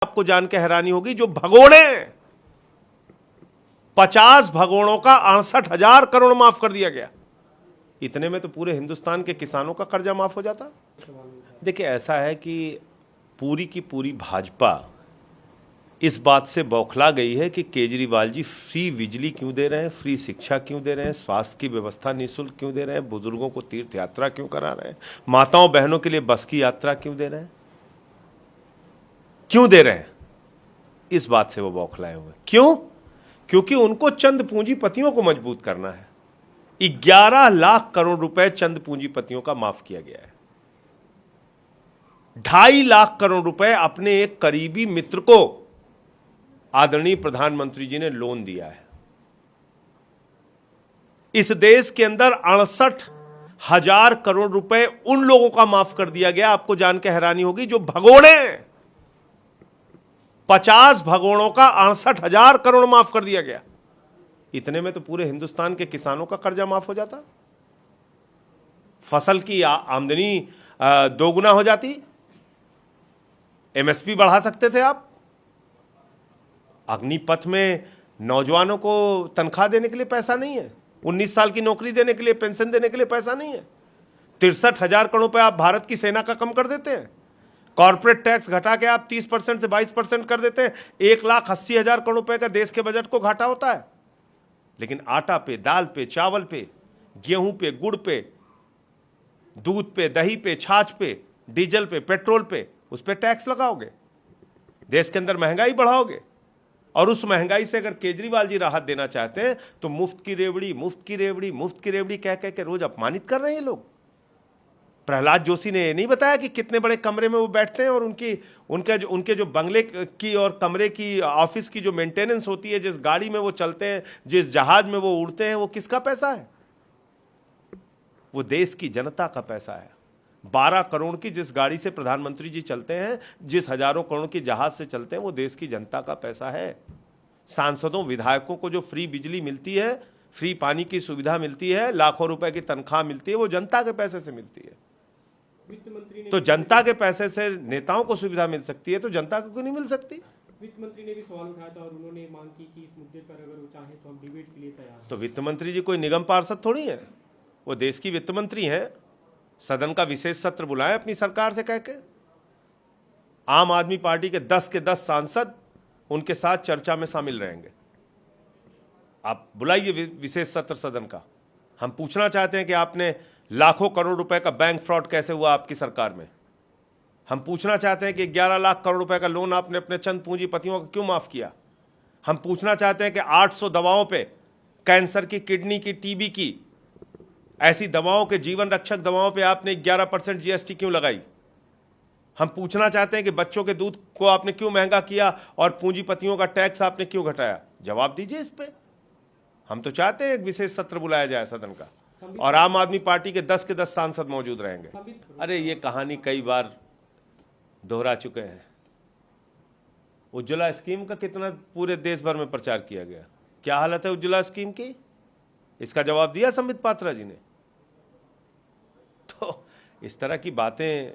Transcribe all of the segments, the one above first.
आपको जान के हैरानी होगी, जो भगोड़े 50 भगोड़ों का 68,000 करोड़ माफ कर दिया गया। इतने में तो पूरे हिंदुस्तान के किसानों का कर्जा माफ हो जाता। देखिए, ऐसा है कि पूरी की पूरी भाजपा इस बात से बौखला गई है कि केजरीवाल जी फ्री बिजली क्यों दे रहे हैं, फ्री शिक्षा क्यों दे रहे हैं, स्वास्थ्य की व्यवस्था निःशुल्क क्यों दे रहे हैं, बुजुर्गों को तीर्थ यात्रा क्यों करा रहे हैं, माताओं बहनों के लिए बस की यात्रा क्यों दे रहे हैं, क्यों दे रहे हैं। इस बात से वो बौखलाए हुए। क्यों? क्योंकि उनको चंद पूंजीपतियों को मजबूत करना है। 11 लाख करोड़ रुपए चंद पूंजीपतियों का माफ किया गया है। 2.5 लाख करोड़ रुपए अपने एक करीबी मित्र को आदरणीय प्रधानमंत्री जी ने लोन दिया है। इस देश के अंदर 68,000 करोड़ रुपए उन लोगों का माफ कर दिया गया, आपको जान के हैरानी होगी, जो भगोड़े 50 भगोड़ों का 68,000 करोड़ माफ कर दिया गया। इतने में तो पूरे हिंदुस्तान के किसानों का कर्जा माफ हो जाता, फसल की आमदनी दोगुना हो जाती, एमएसपी बढ़ा सकते थे आप, अग्निपथ में नौजवानों को तनख्वाह देने के लिए पैसा नहीं है, 19 साल की नौकरी देने के लिए, पेंशन देने के लिए पैसा नहीं है, 63,000 करोड़ रुपए आप भारत की सेना का कम कर देते हैं, कॉर्पोरेट टैक्स घटा के आप 30% से 22% कर देते हैं, 1,80,000 करोड़ रुपए का देश के बजट को घाटा होता है। लेकिन आटा पे, दाल पे, चावल पे, गेहूं पे, गुड़ पे, दूध पे, दही पे, छाछ पे, डीजल पे, पेट्रोल पे, उस पे टैक्स लगाओगे, देश के अंदर महंगाई बढ़ाओगे। और उस महंगाई से अगर केजरीवाल जी राहत देना चाहते हैं तो मुफ्त की रेवड़ी, मुफ्त की रेवड़ी, मुफ्त की रेवड़ी कह कह के रोज अपमानित कर रहे हैं लोग। प्रहलाद जोशी ने ये नहीं बताया कि कितने बड़े कमरे में वो बैठते हैं और उनके जो बंगले की और कमरे की, ऑफिस की जो मेंटेनेंस होती है, जिस गाड़ी में वो चलते हैं, जिस जहाज में वो उड़ते हैं, वो किसका पैसा है? वो देश की जनता का पैसा है। 12 करोड़ की जिस गाड़ी से प्रधानमंत्री जी चलते हैं, जिस हजारों करोड़ की जहाज से चलते हैं, वो देश की जनता का पैसा है। सांसदों, विधायकों को जो फ्री बिजली मिलती है, फ्री पानी की सुविधा मिलती है, लाखों रुपए की तनख्वाह मिलती है, वो जनता के पैसे से मिलती है। तो जनता के पैसे से नेताओं को सुविधा मिल सकती है, तो जनता को क्यों नहीं मिल सकती? वित्त मंत्री ने भी सवाल उठाया था और उन्होंने मांग की कि इस मुद्दे पर अगर वो चाहे तो हम डिबेट के लिए तैयार हैं। तो वित्त मंत्री जी कोई निगम पार्षद थोड़ी है, वो देश की वित्त मंत्री हैं। सदन का विशेष सत्र बुलाएं अपनी सरकार से कह के। आम आदमी पार्टी के 10 के 10 सांसद उनके साथ चर्चा में शामिल रहेंगे। आप बुलाइए विशेष सत्र सदन का। हम पूछना चाहते हैं कि आपने लाखों करोड़ रुपए का बैंक फ्रॉड कैसे हुआ आपकी सरकार में। हम पूछना चाहते हैं कि 11 लाख करोड़ रुपए का लोन आपने अपने चंद पूंजीपतियों को क्यों माफ किया। हम पूछना चाहते हैं कि 800 दवाओं पे, कैंसर की, किडनी की, टीबी की, ऐसी दवाओं के, जीवन रक्षक दवाओं पे आपने 11% जीएसटी क्यों लगाई। हम पूछना चाहते हैं कि बच्चों के दूध को आपने क्यों महंगा किया और पूंजीपतियों का टैक्स आपने क्यों घटाया। जवाब दीजिए इस पे। हम तो चाहते हैं एक विशेष सत्र बुलाया जाए सदन का और आम आदमी पार्टी के 10 के 10 सांसद मौजूद रहेंगे। अरे ये कहानी कई बार दोहरा चुके हैं। उज्ज्वला स्कीम का कितना पूरे देश भर में प्रचार किया गया, क्या हालत है उज्ज्वला स्कीम की, इसका जवाब दिया संबित पात्रा जी ने। तो इस तरह की बातें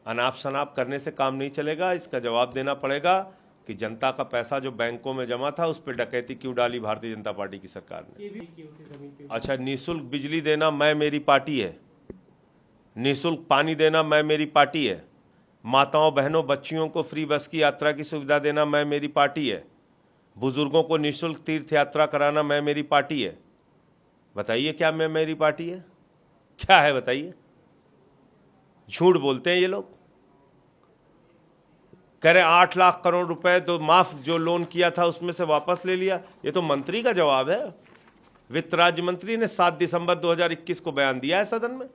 अनाप शनाप करने से काम नहीं चलेगा। इसका जवाब देना पड़ेगा कि जनता का पैसा जो बैंकों में जमा था उस पर डकैती क्यों डाली भारतीय जनता पार्टी की सरकार ने। अच्छा, निःशुल्क बिजली देना मैं मेरी पार्टी है, निःशुल्क पानी देना मैं मेरी पार्टी है, माताओं बहनों बच्चियों को फ्री बस की यात्रा की सुविधा देना मैं मेरी पार्टी है, बुजुर्गों को निःशुल्क तीर्थ यात्रा कराना मैं मेरी पार्टी है। बताइए क्या मैं मेरी पार्टी है? क्या है बताइए? झूठ बोलते हैं ये लोग। कह रहे 8 लाख करोड़ रुपए तो माफ, जो लोन किया था उसमें से वापस ले लिया। ये तो मंत्री का जवाब है। वित्त राज्य मंत्री ने 7 दिसंबर 2021 को बयान दिया है सदन में।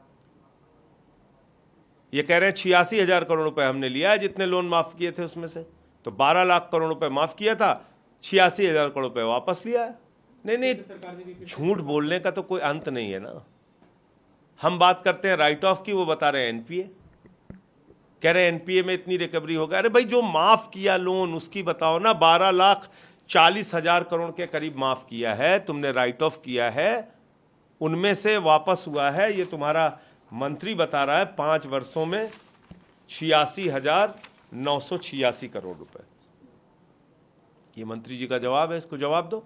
ये कह रहे हैं 86,000 करोड़ रुपए हमने लिया है, जितने लोन माफ किए थे उसमें से तो 12 लाख करोड़ रुपए माफ किया था, 86,000 करोड़ रुपए वापस लिया है। नहीं, झूठ बोलने का तो कोई अंत नहीं है ना। हम बात करते हैं राइट ऑफ की, वो बता रहे हैं एनपीए, कह रहे हैं एनपीए में इतनी रिकवरी होगा। अरे भाई, जो माफ किया लोन उसकी बताओ ना। 12,40,000 करोड़ के करीब माफ किया है तुमने, राइट ऑफ किया है, उनमें से वापस हुआ है, ये तुम्हारा मंत्री बता रहा है 5 वर्षों में 86,000 986 करोड़ रुपए। ये मंत्री जी का जवाब है, इसको जवाब दो।